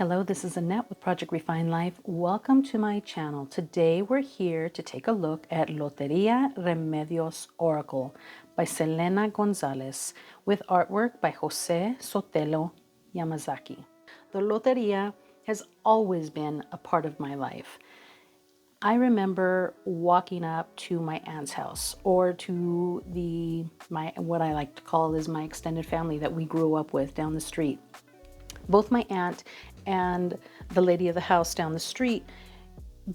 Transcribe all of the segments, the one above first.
Hello, this is Annette with Project Refine Life. Welcome to my channel. Today we're here to take a look at Lotería Remedies Oracle by Xelena Gonzalez with artwork by Jose Sotelo Yamasaki. The Lotería has always been a part of my life. I remember walking up to my aunt's house or to what I like to call is my extended family that we grew up with down the street. Both my aunt and the lady of the house down the street,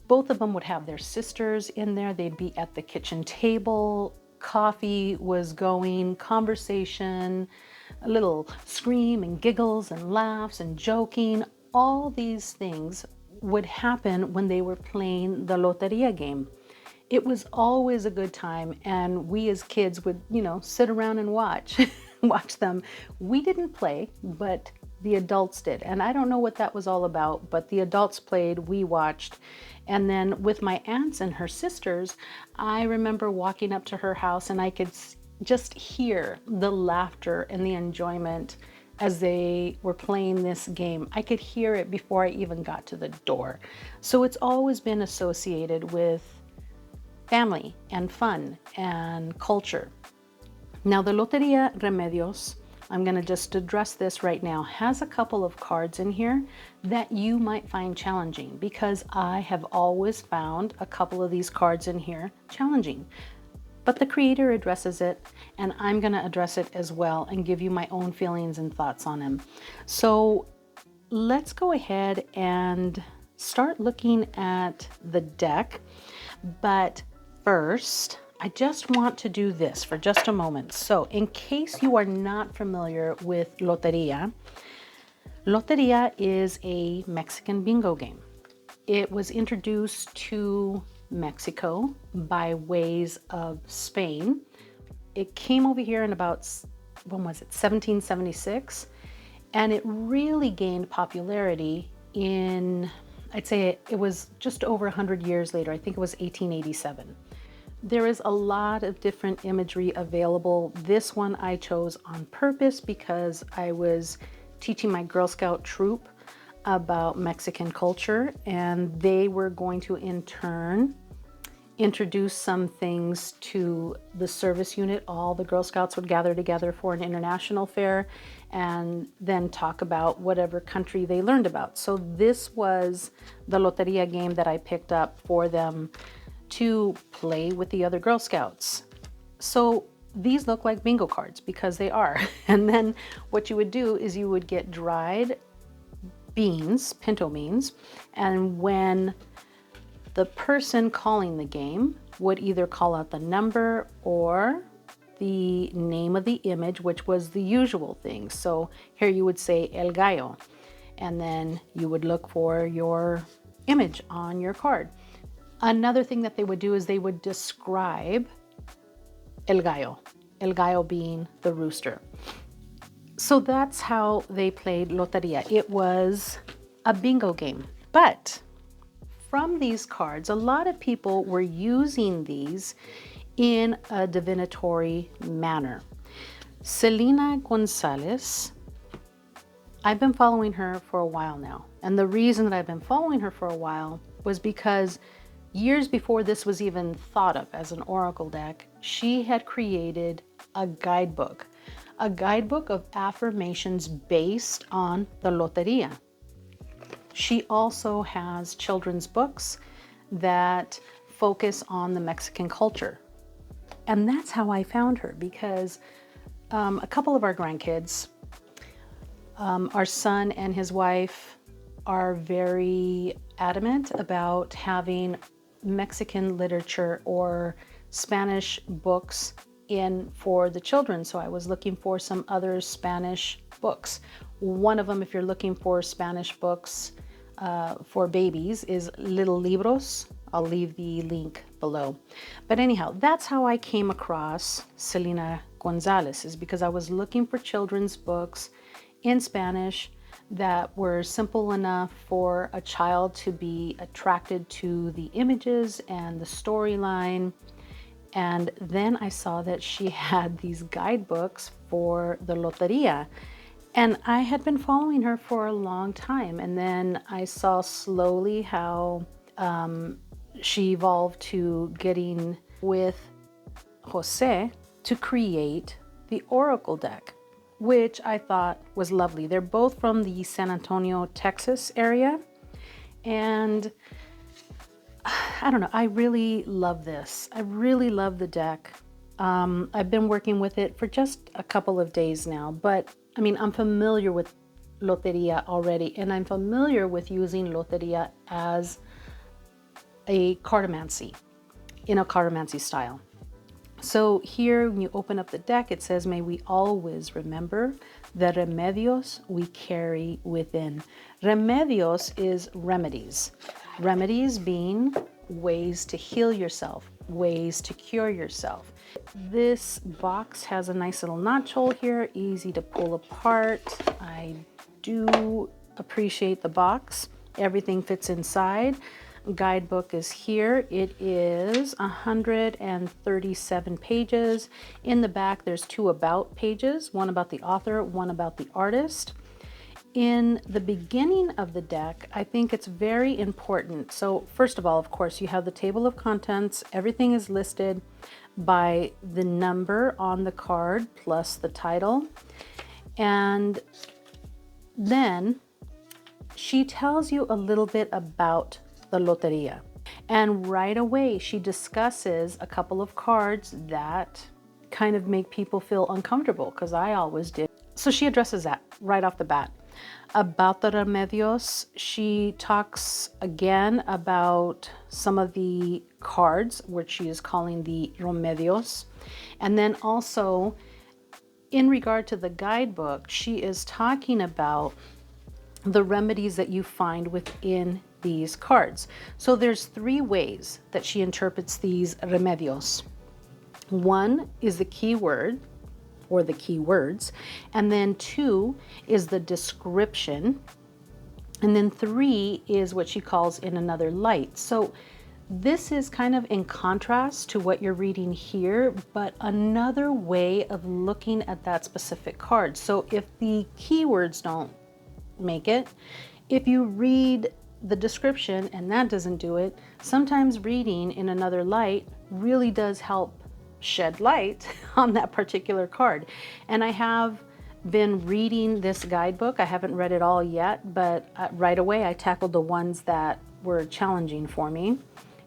both of them would have their sisters in there. They'd be at the kitchen table. Coffee was going, conversation, a little scream and giggles and laughs and joking. All these things would happen when they were playing the Lotería game. It was always a good time, and we as kids would, sit around and watch them. We didn't play, but the adults did. And I don't know what that was all about, but the adults played, we watched. And then with my aunts and her sisters, I remember walking up to her house and I could just hear the laughter and the enjoyment as they were playing this game. I could hear it before I even got to the door. So it's always been associated with family and fun and culture. Now the Lotería Remedios, I'm going to just address this right now, has a couple of cards in here that you might find challenging, because I have always found a couple of these cards in here challenging. But the creator addresses it, and I'm going to address it as well and give you my own feelings and thoughts on them. So let's go ahead and start looking at the deck. But first, I just want to do this for just a moment. So in case you are not familiar with Lotería, Lotería is a Mexican bingo game. It was introduced to Mexico by ways of Spain. It came over here in about, 1776? And it really gained popularity in, I'd say it was just over 100 years later. I think it was 1887. There is a lot of different imagery available. This one I chose on purpose because I was teaching my Girl Scout troop about Mexican culture, and they were going to in turn introduce some things to the service unit. All the Girl Scouts would gather together for an international fair and then talk about whatever country they learned about. So this was the Lotería game that I picked up for them to play with the other Girl Scouts. So these look like bingo cards because they are. And then what you would do is you would get dried beans, pinto beans, and when the person calling the game would either call out the number or the name of the image, which was the usual thing. So here you would say El Gallo, and then you would look for your image on your card. Another thing that they would do is they would describe El Gallo being the rooster. So that's how they played Lotería. It was a bingo game. But from these cards, a lot of people were using these in a divinatory manner. Xelena Gonzalez, I've been following her for a while now. And the reason that I've been following her for a while was because years before this was even thought of as an oracle deck, she had created a guidebook of affirmations based on the Lotería. She also has children's books that focus on the Mexican culture. And that's how I found her, because a couple of our grandkids, our son and his wife, are very adamant about having Mexican literature or Spanish books in for the children. So I was looking for some other Spanish books. One of them, if you're looking for Spanish books for babies, is Little Libros. I'll leave the link below. But anyhow, that's how I came across Xelena Gonzalez, is because I was looking for children's books in Spanish that were simple enough for a child to be attracted to the images and the storyline. And then I saw that she had these guidebooks for the Lotería. And I had been following her for a long time, and then I saw slowly how she evolved to getting with Jose to create the Oracle deck, which I thought was lovely. They're both from the San Antonio, Texas area, and I don't know, I really love this. I really love the deck. I've been working with it for just a couple of days now, but I mean, I'm familiar with Lotería already, and I'm familiar with using Lotería as a cartomancy, in a cartomancy style. So here, when you open up the deck, it says, may we always remember the remedios we carry within. Remedios is remedies. Remedies being ways to heal yourself, ways to cure yourself. This box has a nice little notch hole here, easy to pull apart. I do appreciate the box. Everything fits inside. Guidebook is here. It is 137 pages. In the back, there's 2 about pages, one about the author, one about the artist. In the beginning of the deck, I think it's very important. So first of all, of course, you have the table of contents. Everything is listed by the number on the card plus the title. And then she tells you a little bit about the Lotería. And right away, she discusses a couple of cards that kind of make people feel uncomfortable, because I always did. So she addresses that right off the bat. About the Remedios, she talks again about some of the cards, which she is calling the Remedios. And then also, in regard to the guidebook, she is talking about the remedies that you find within these cards. So there's 3 ways that she interprets these remedios. One is the keyword or the keywords, and then 2 is the description, and then 3 is what she calls in another light. So this is kind of in contrast to what you're reading here, but another way of looking at that specific card. So if the keywords don't make it, if you read the description and that doesn't do it, sometimes reading in another light really does help shed light on that particular card. And I have been reading this guidebook. I haven't read it all yet, but right away I tackled the ones that were challenging for me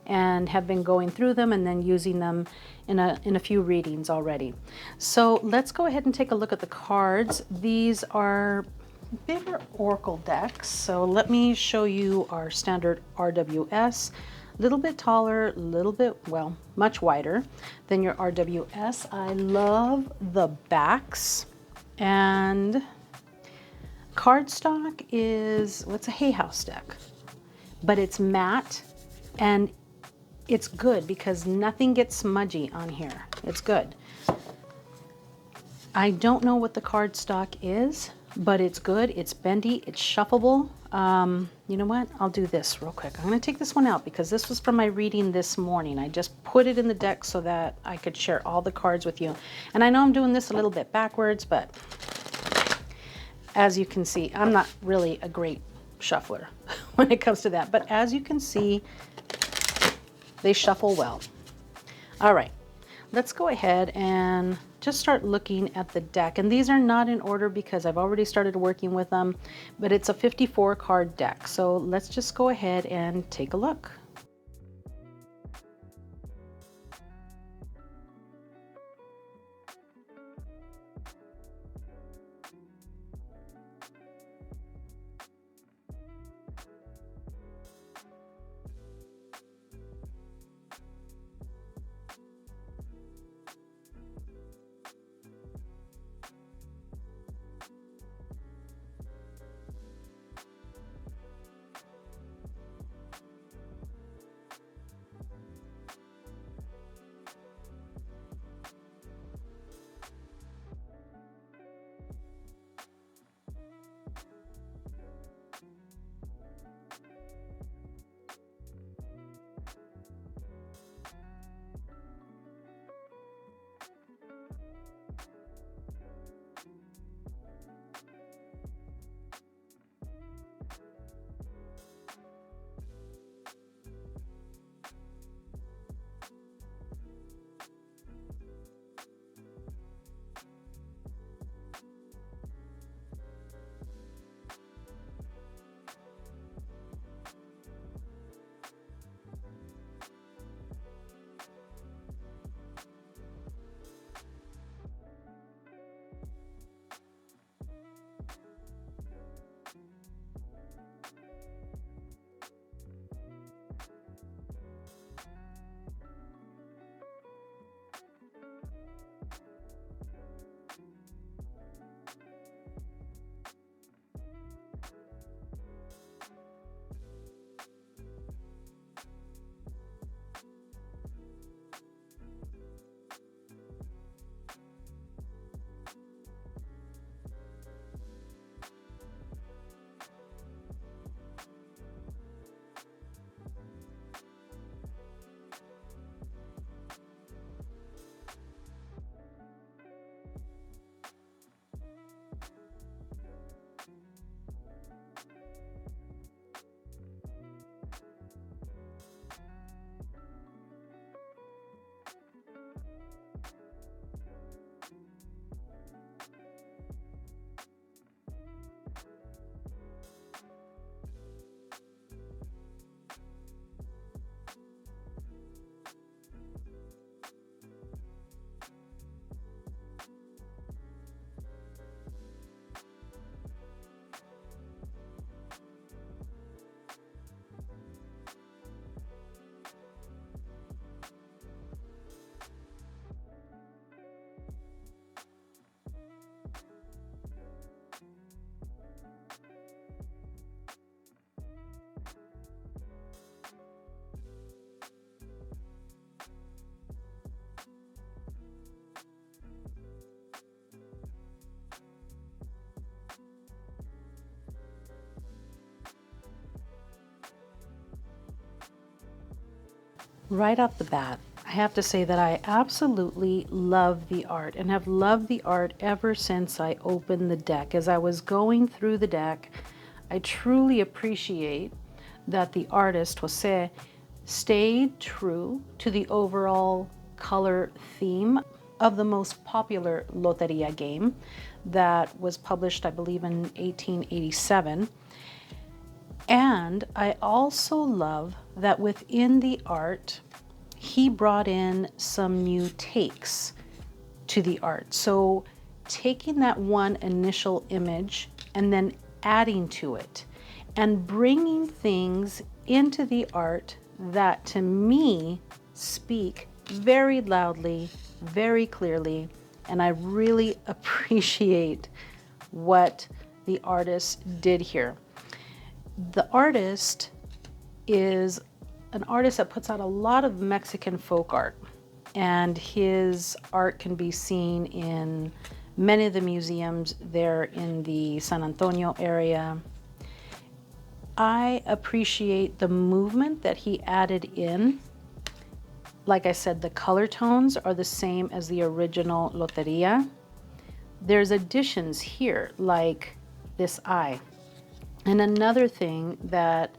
and have been going through them and then using them in a few readings already. So let's go ahead and take a look at the cards. These are bigger Oracle decks. So let me show you our standard RWS. A little bit taller, a little bit, well, much wider than your RWS. I love the backs. And cardstock is, what's a Hay House deck, but it's matte and it's good because nothing gets smudgy on here. It's good. I don't know what the cardstock is, but it's good. It's bendy, it's shuffleable. You know what? I'll do this real quick. I'm going to take this one out because this was from my reading this morning. I just put it in the deck so that I could share all the cards with you. And I know I'm doing this a little bit backwards, but as you can see, I'm not really a great shuffler when it comes to that. But as you can see, they shuffle well. All right, let's go ahead and just start looking at the deck. And these are not in order because I've already started working with them, but it's a 54 card deck. So let's just go ahead and take a look. Right off the bat, I have to say that I absolutely love the art and have loved the art ever since I opened the deck. As I was going through the deck, I truly appreciate that the artist, Jose, stayed true to the overall color theme of the most popular Lotería game that was published, I believe, in 1887. And I also love that within the art, he brought in some new takes to the art. So taking that one initial image and then adding to it and bringing things into the art that to me speak very loudly, very clearly, and I really appreciate what the artist did here. The artist is an artist that puts out a lot of Mexican folk art, and his art can be seen in many of the museums there in the San Antonio area. I appreciate the movement that he added in. Like I said, the color tones are the same as the original Lotería. There's additions here, like this eye. And another thing that,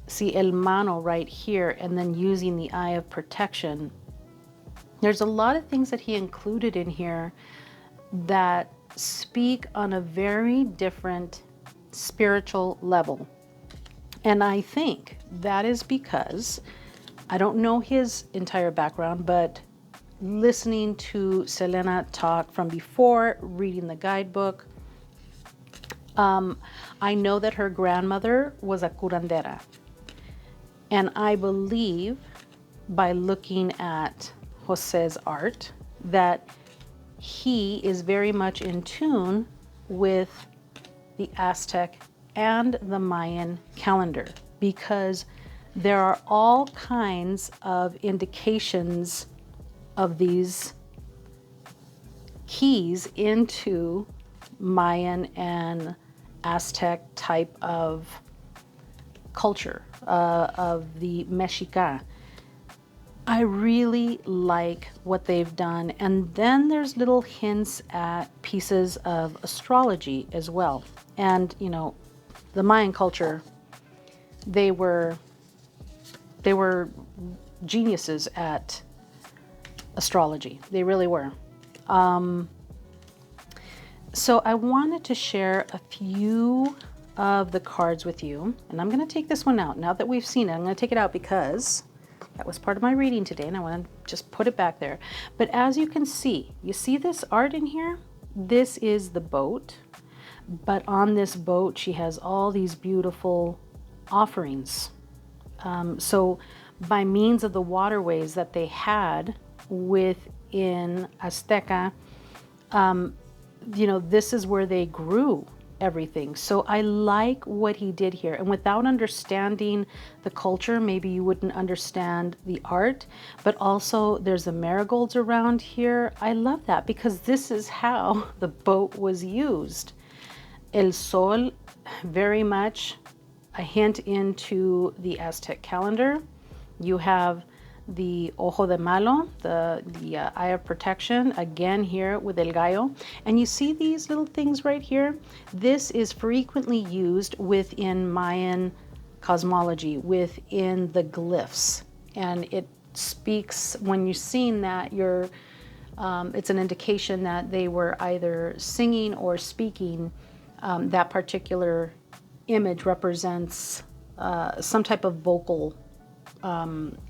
see el mano right here, and then using the eye of protection. There's a lot of things that he included in here that speak on a very different spiritual level. And I think that is because, I don't know his entire background, but listening to Xelena talk from before, reading the guidebook, I know that her grandmother was a curandera. And I believe by looking at Jose's art that he is very much in tune with the Aztec and the Mayan calendar, because there are all kinds of indications of these keys into Mayan and Aztec type of culture, of the Mexica. I really like what they've done. And then there's little hints at pieces of astrology as well. And, you know, the Mayan culture, they were geniuses at astrology. They really were. So I wanted to share a few of the cards with you, and I'm going to take this one out. Now that we've seen it, I'm going to take it out because that was part of my reading today, and I want to just put it back there. But as you can see, you see this art in here? This is the boat, but on this boat, she has all these beautiful offerings. So by means of the waterways that they had within Azteca, you know, this is where they grew everything. So I like what he did here. And without understanding the culture, maybe you wouldn't understand the art, but also there's the marigolds around here. I love that because this is how the boat was used. El Sol, very much a hint into the Aztec calendar. You have the Ojo de Malo, the Eye of Protection, again here with El Gallo. And you see these little things right here? This is frequently used within Mayan cosmology, within the glyphs. And it speaks, when you're seeing that, it's an indication that they were either singing or speaking. That particular image represents some type of vocal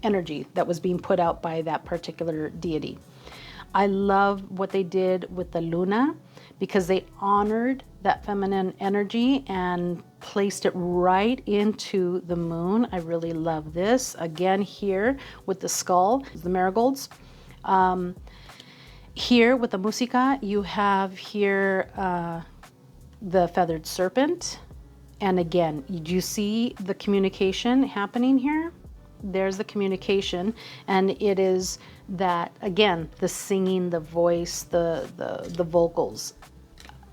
energy that was being put out by that particular deity. I love what they did with the Luna because they honored that feminine energy and placed it right into the moon. I really love this. Again, here with the skull, the marigolds. Here with the música, you have here the feathered serpent. And again, do you see the communication happening here? There's the communication, and it is that, again, the singing, the voice, the vocals.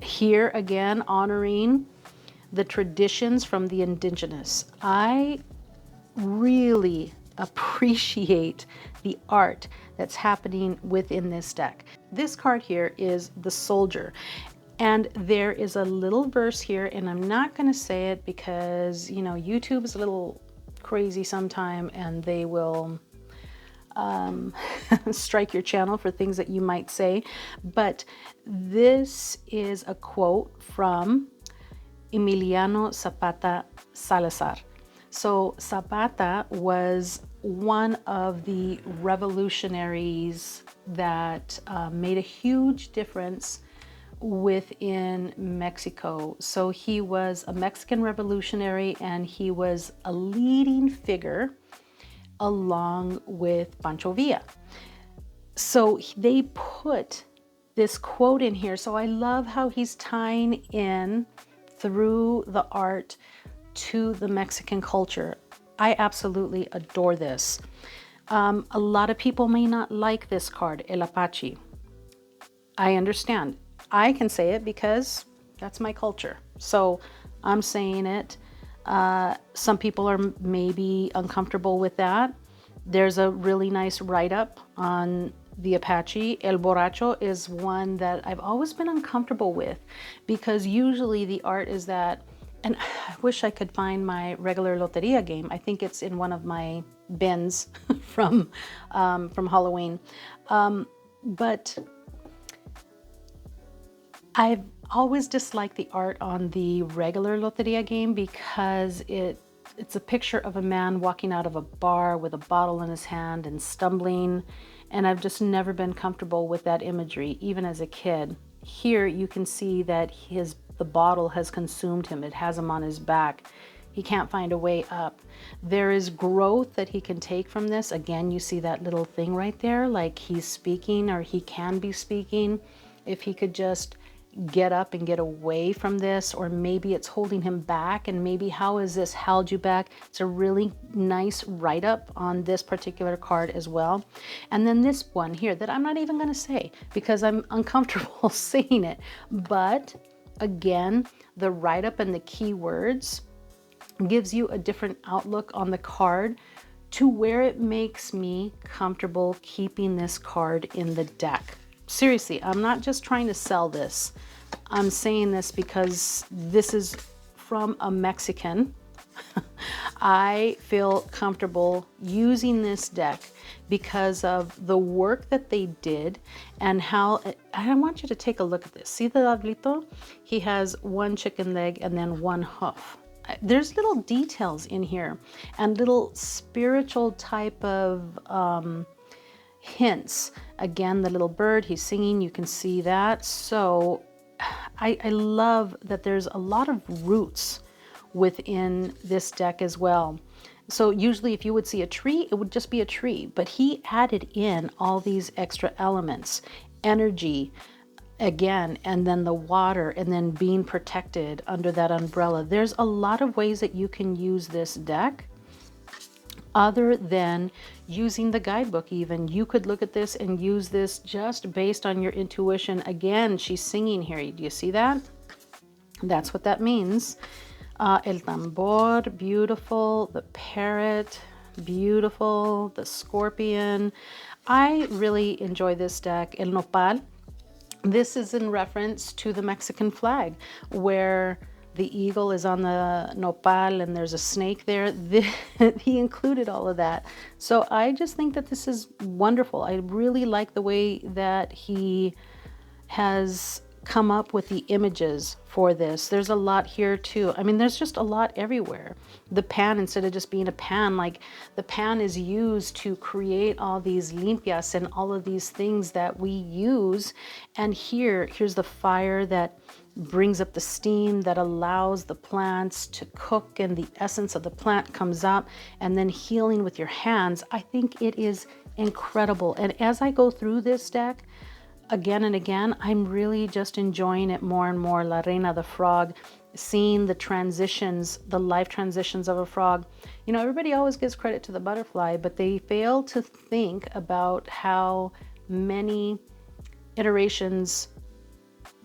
Here again, honoring the traditions from the indigenous. I really appreciate the art that's happening within this deck. This card here is the Soldier. And there is a little verse here, and I'm not going to say it because, you know, YouTube is a little crazy sometime and they will strike your channel for things that you might say. But this is a quote from Emiliano Zapata Salazar. So Zapata was one of the revolutionaries that made a huge difference within Mexico. So he was a Mexican revolutionary, and he was a leading figure along with Pancho Villa. So they put this quote in here. So I love how he's tying in through the art to the Mexican culture. I absolutely adore this. A lot of people may not like this card, El Apache. I understand. I can say it because that's my culture. So I'm saying it. Some people are maybe uncomfortable with that. There's a really nice write-up on the Apache. El Borracho is one that I've always been uncomfortable with, because usually the art is that, and I wish I could find my regular Lotería game. I think it's in one of my bins from Halloween. But I've always disliked the art on the regular Lotería game because it's a picture of a man walking out of a bar with a bottle in his hand and stumbling, and I've just never been comfortable with that imagery, even as a kid. Here you can see that the bottle has consumed him. It has him on his back. He can't find a way up. There is growth that he can take from this. Again, you see that little thing right there, like he's speaking, or he can be speaking. If he could just get up and get away from this, or maybe it's holding him back, and maybe how has this held you back? It's a really nice write-up on this particular card as well. And then this one here that I'm not even going to say because I'm uncomfortable saying it, but again, the write-up and the keywords gives you a different outlook on the card to where it makes me comfortable keeping this card in the deck. Seriously, I'm not just trying to sell this. I'm saying this because this is from a Mexican. I feel comfortable using this deck because of the work that they did and how, I want you to take a look at this. See the diablito? He has one chicken leg and then one hoof. There's little details in here and little spiritual type of hints. Again, the little bird, he's singing, you can see that. So I love that there's a lot of roots within this deck as well. So usually if you would see a tree, it would just be a tree, but he added in all these extra elements, energy, again, and then the water, and then being protected under that umbrella. There's a lot of ways that you can use this deck other than using the guidebook. Even you could look at this and use this just based on your intuition. Again, she's singing here. Do you see that? That's what that means. El tambor, beautiful. The parrot, beautiful. The scorpion. I really enjoy this deck. El nopal. This is in reference to the Mexican flag, where the eagle is on the nopal and there's a snake there. He included all of that. So I just think that this is wonderful. I really like the way that he has come up with the images for this. There's a lot here too. I mean, there's just a lot everywhere. The pan, instead of just being a pan, like the pan is used to create all these limpias and all of these things that we use. And here's the fire that brings up the steam that allows the plants to cook, and the essence of the plant comes up, and then healing with your hands. I think it is incredible. And as I go through this deck again and again, I'm really just enjoying it more and more. La Reina, the frog, seeing the transitions, the life transitions of a frog. You know, everybody always gives credit to the butterfly, but they fail to think about how many iterations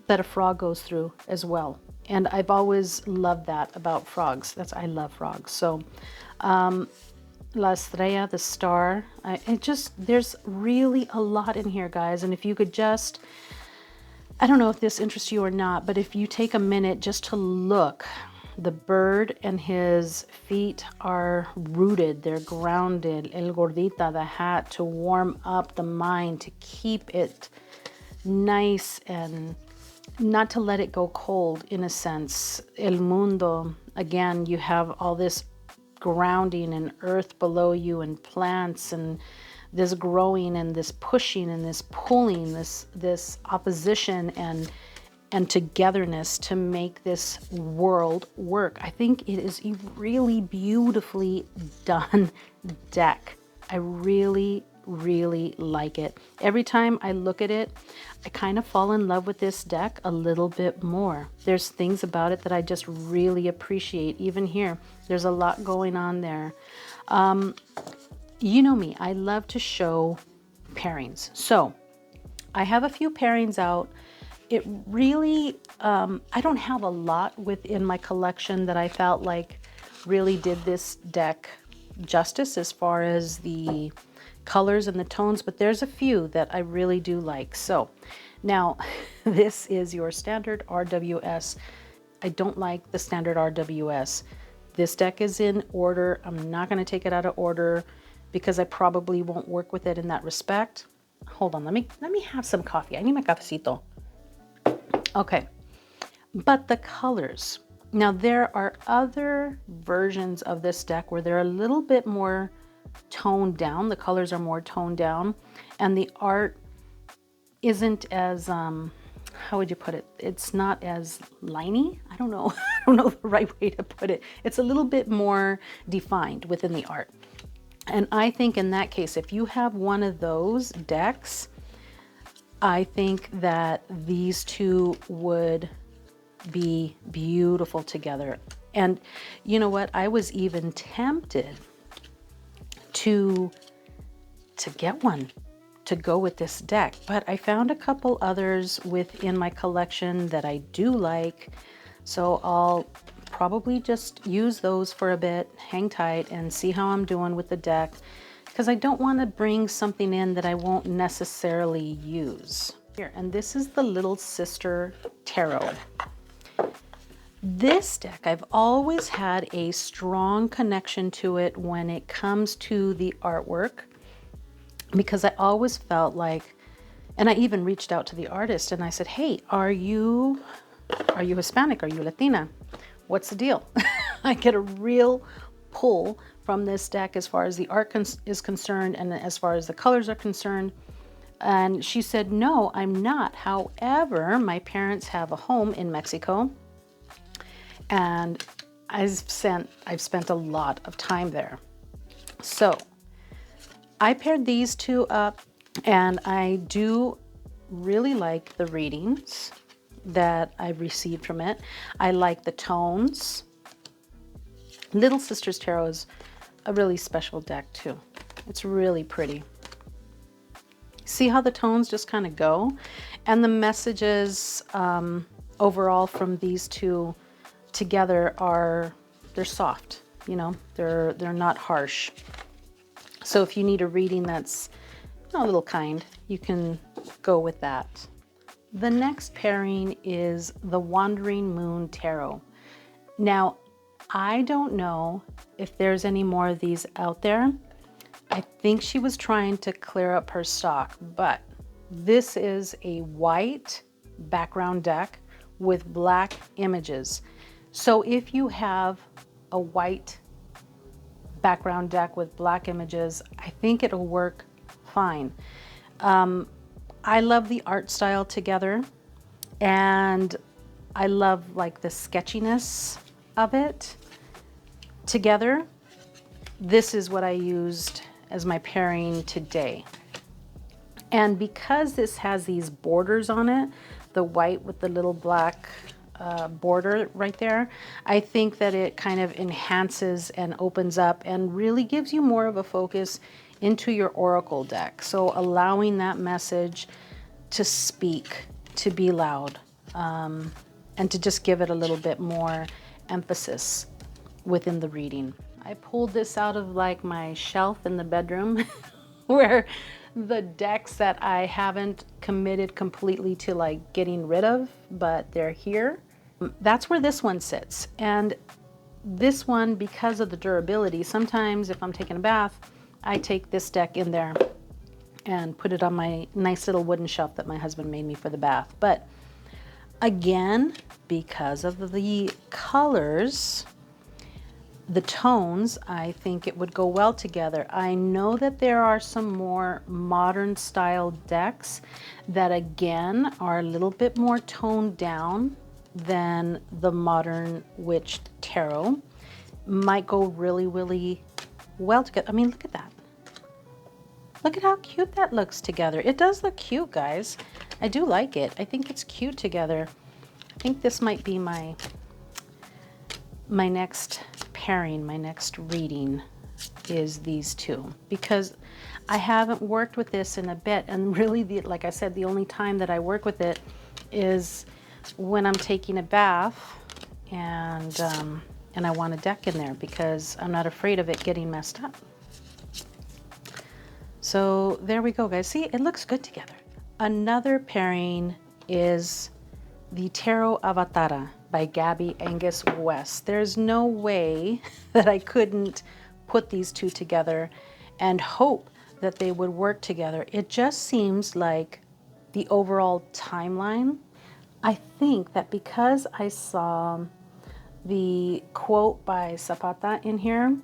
that a frog goes through as well. And I've always loved that about frogs. I love frogs. So La Estrella, the star. There's really a lot in here, guys. And if you could just, I don't know if this interests you or not, but if you take a minute just to look, the bird and his feet are rooted, they're grounded. El Gordita, the hat, to warm up the mind, to keep it nice and not to let it go cold, in a sense. El Mundo, again, you have all this grounding and earth below you and plants and this growing and this pushing and this pulling, this opposition and togetherness to make this world work. I think it is a really beautifully done deck. I really like it. Every time I look at it, I kind of fall in love with this deck a little bit more. There's things about it that I just really appreciate. Even here, there's a lot going on there. You know me, I love to show pairings. So I have a few pairings out. It really, I don't have a lot within my collection that I felt like really did this deck justice as far as the colors and the tones, but there's a few that I really do like. So now this is your standard RWS. I don't like the standard RWS. This deck is in order. I'm not going to take it out of order because I probably won't work with it in that respect. Hold on, let me have some coffee. I need my cafecito. Okay, but the colors. Now there are other versions of this deck where they're a little bit more toned down. The colors are more toned down and the art isn't as, how would you put it? It's not as liney. I don't know. I don't know the right way to put it. It's a little bit more defined within the art. And I think in that case, if you have one of those decks, I think that these two would be beautiful together. And you know what? I was even tempted to get one to go with this deck, but I found a couple others within my collection that I do like. So I'll probably just use those for a bit, hang tight and see how I'm doing with the deck, because I don't want to bring something in that I won't necessarily use. Here, and this is the Little Sister Tarot. This deck, I've always had a strong connection to it when it comes to the artwork, because I always felt like, and I even reached out to the artist and I said, hey, are you Hispanic? Are you Latina? What's the deal? I get a real pull from this deck as far as the art is concerned and as far as the colors are concerned. And she said, no, I'm not. However, my parents have a home in Mexico and I've spent a lot of time there. So I paired these two up and I do really like the readings that I've received from it. I like the tones. Little Sisters Tarot is a really special deck too. It's really pretty. See how the tones just kind of go? And the messages overall from these two together they're soft, you know, they're not harsh. So if you need a reading that's a little kind, you can go with that. The next pairing is the Wandering Moon Tarot. Now, I don't know if there's any more of these out there. I think she was trying to clear up her stock, but this is a white background deck with black images. So if you have a white background deck with black images, I think it'll work fine. I love the art style together, and I love like the sketchiness of it together. This is what I used as my pairing today. And because this has these borders on it, the white with the little black border right there, I think that it kind of enhances and opens up and really gives you more of a focus into your oracle deck. So allowing that message to speak, to be loud, and to just give it a little bit more emphasis within the reading. I pulled this out of like my shelf in the bedroom where the decks that I haven't committed completely to like getting rid of, but they're here. That's where this one sits. And this one, because of the durability, sometimes if I'm taking a bath, I take this deck in there and put it on my nice little wooden shelf that my husband made me for the bath. But again, because of the colors, the tones, I think it would go well together. I know that there are some more modern style decks that again are a little bit more toned down than the modern witch tarot. Might go really, really well together. I mean, look at that. Look at how cute that looks together. It does look cute, guys. I do like it. I think it's cute together. I think this might be my next pairing, my next reading is these two, because I haven't worked with this in a bit, and really, like I said, the only time that I work with it is when I'm taking a bath and I want a deck in there because I'm not afraid of it getting messed up. So there we go, guys. See, it looks good together. Another pairing is the Tarot Avatara by Gabby Angus West. There's no way that I couldn't put these two together and hope that they would work together. It just seems like the overall timeline. I think that because I saw the quote by Zapata in here,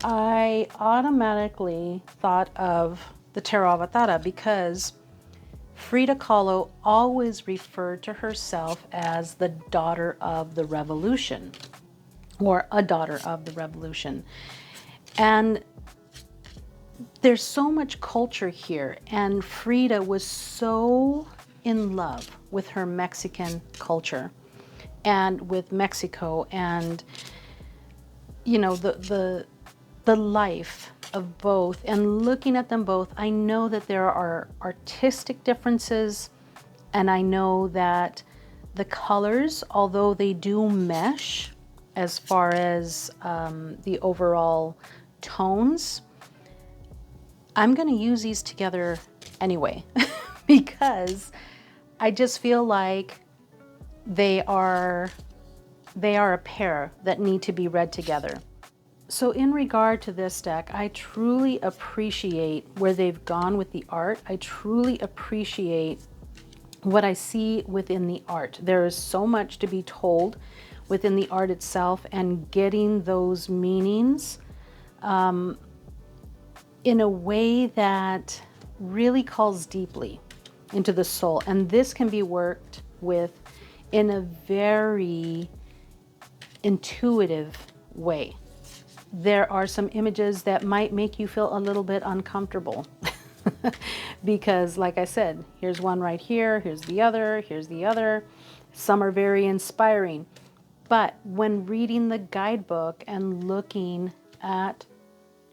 I automatically thought of the Tarot Avatara because Frida Kahlo always referred to herself as the daughter of the revolution, or a daughter of the revolution. And there's so much culture here, and Frida was so in love with her Mexican culture and with Mexico, and you know, the life of both, and looking at them both, I know that there are artistic differences, and I know that the colors, although they do mesh as far as the overall tones, I'm going to use these together anyway because I just feel like they are a pair that need to be read together. So in regard to this deck, I truly appreciate where they've gone with the art. I truly appreciate what I see within the art. There is so much to be told within the art itself, and getting those meanings in a way that really calls deeply into the soul. And this can be worked with in a very intuitive way. There are some images that might make you feel a little bit uncomfortable because, like I said, here's one right here, here's the other. Some are very inspiring. But when reading the guidebook and looking at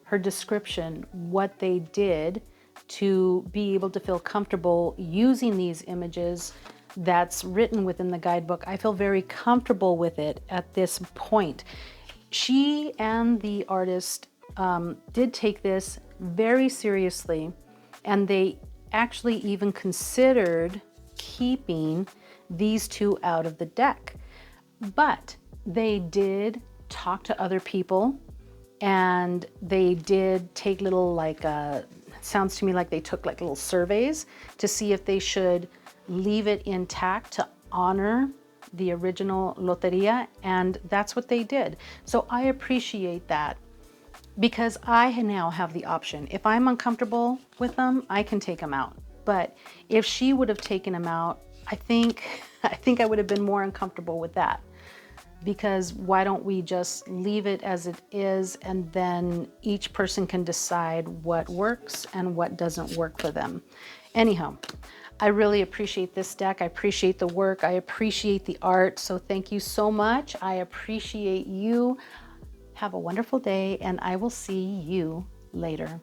her description, what they did to be able to feel comfortable using these images that's written within the guidebook, I feel very comfortable with it at this point. She and the artist did take this very seriously, and they actually even considered keeping these two out of the deck. But they did talk to other people, and they did take little, like, sounds to me like they took like little surveys to see if they should leave it intact to honor the original Lotería, and that's what they did. So I appreciate that, because I now have the option. If I'm uncomfortable with them, I can take them out. But if she would have taken them out, I think I would have been more uncomfortable with that, because why don't we just leave it as it is, and then each person can decide what works and what doesn't work for them. Anyhow, I really appreciate this deck. I appreciate the work. I appreciate the art. So thank you so much. I appreciate you. Have a wonderful day, and I will see you later.